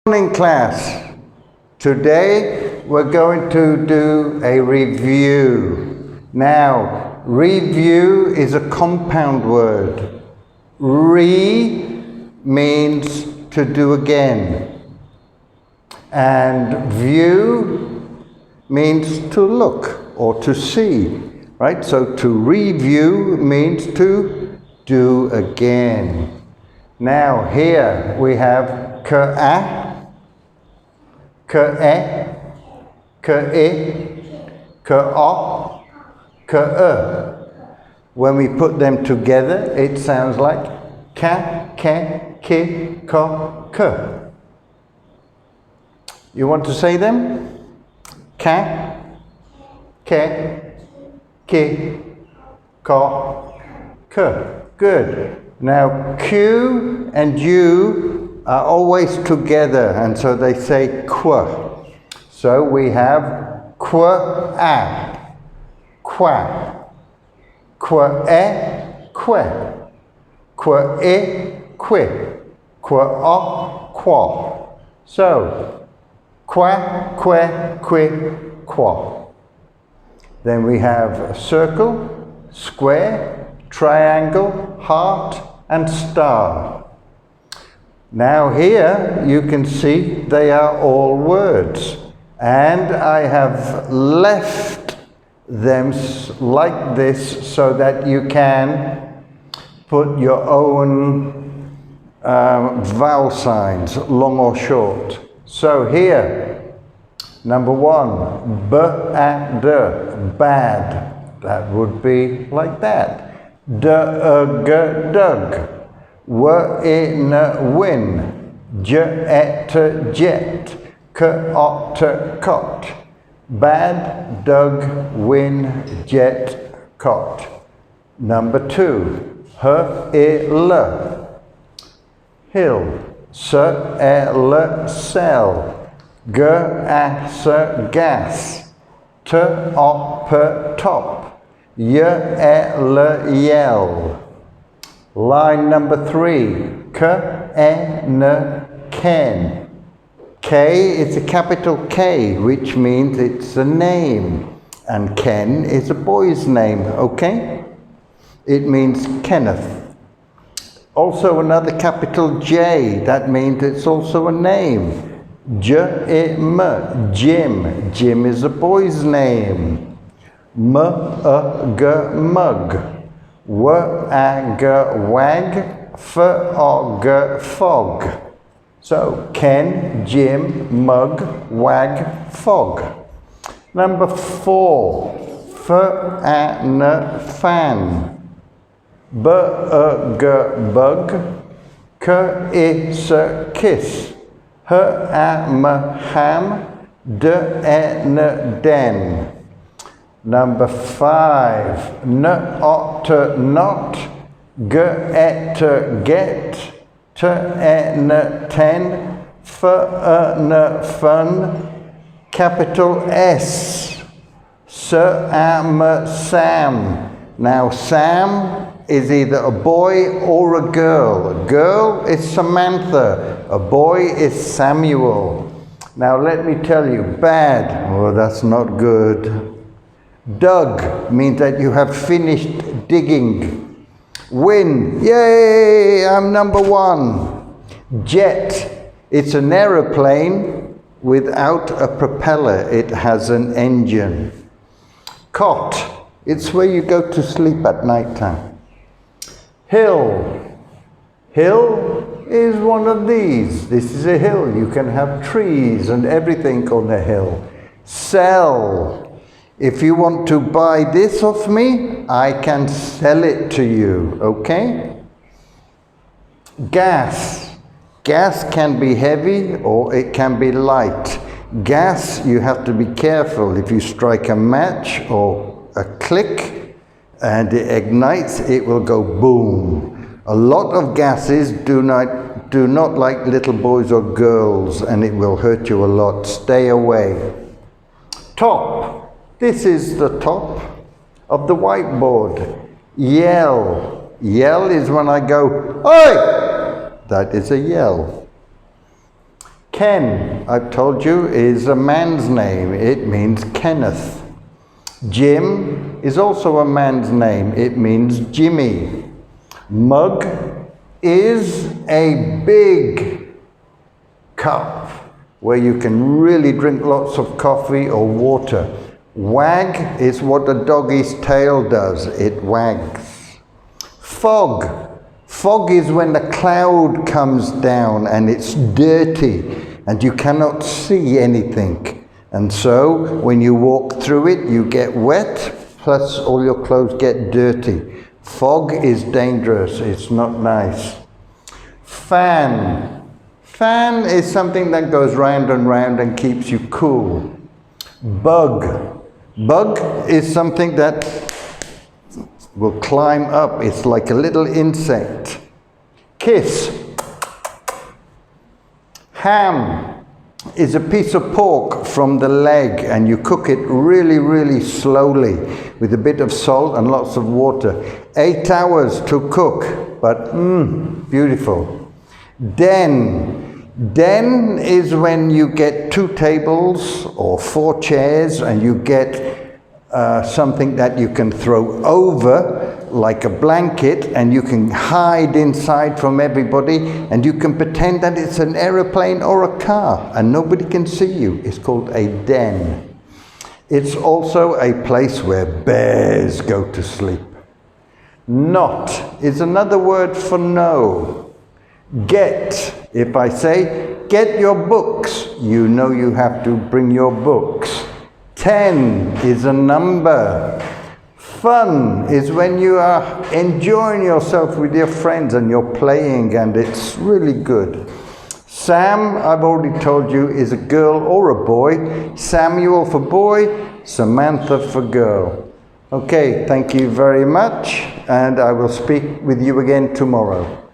Morning class. Today we're going to do a review. Now, review is a compound word. Re means to do again. And view means to look or to see, right? So to review means to do again. Now here we have ka, ka-e, ka-i, ka-o, ka-e. When we put them together, it sounds like ka, ke, ki, ko, ke. You want to say them? Ka, ke, ki, ko, ke. Good. Now Q and U are always together, and so they say qua. So we have qua-a, qua, qua-e, que, qua-i, qui, qua-o, qua. So qua, que, qui, qua. Then we have circle, square, triangle, heart, and star. Now here you can see they are all words, and I have left them like this so that you can put your own vowel signs, long or short. So here, number one, b-a-d, bad. That would be like that. D-g, dug. W-in, win. J-et, jet. K-ot, cot. Bad, dug, win, jet, cot. Number two, h-i-l. Hill. S-e-l, sell. G-a-s, gas. T-o-p, top. Y-e-l, yell. Line number three, k-e-n, ken. K is a capital K, which means it's a name, and Ken is a boy's name, okay? It means Kenneth. Also another capital J, that means it's also a name. J-I-M, Jim. Jim is a boy's name. M-a-g, mug. W-a-g, wag. F-o-g, fog. So, Ken, Jim, mug, wag, fog. Number four, f-a-n, fan. B-a-g, bug. K-is, kiss. H-a-m, ham. D-e-n, den. Number five, n-ot, not. G-et, get. T-en, ten. F-n, fun. Capital S. S-am, Sam. Now Sam is either a boy or a girl. A girl is Samantha. A boy is Samuel. Now let me tell you, bad. Oh, that's not good. Dug means that you have finished digging. Win, yay, I'm number one. Jet, it's an aeroplane without a propeller. It has an engine. Cot, it's where you go to sleep at night time. Hill, hill is one of these. This is a hill. You can have trees and everything on a hill. Sell. If you want to buy this off me, I can sell it to you, okay? Gas. Gas can be heavy or it can be light. Gas, you have to be careful. If you strike a match or a click and it ignites, it will go boom. A lot of gases do not like little boys or girls, and it will hurt you a lot. Stay away. Top. This is the top of the whiteboard. Yell. Yell is when I go, oi! That is a yell. Ken, I've told you, is a man's name. It means Kenneth. Jim is also a man's name. It means Jimmy. Mug is a big cup where you can really drink lots of coffee or water. Wag is what a doggy's tail does. It wags. Fog. Fog is when the cloud comes down and it's dirty and you cannot see anything. And so when you walk through it, you get wet, plus all your clothes get dirty. Fog is dangerous. It's not nice. Fan. Fan is something that goes round and round and keeps you cool. Bug. Bug is something that will climb up. It's like a little insect. Kiss. Ham is a piece of pork from the leg, and you cook it really, really slowly with a bit of salt and lots of water. 8 hours to cook, but beautiful. Den. Den is when you get 2 tables or 4 chairs and you get something that you can throw over like a blanket, and you can hide inside from everybody, and you can pretend that it's an aeroplane or a car and nobody can see you. It's called a den. It's also a place where bears go to sleep. Not is another word for no. Get. If I say, get your books, you know you have to bring your books. 10 is a number. Fun is when you are enjoying yourself with your friends and you're playing and it's really good. Sam, I've already told you, is a girl or a boy. Samuel for boy, Samantha for girl. Okay, thank you very much, and I will speak with you again tomorrow.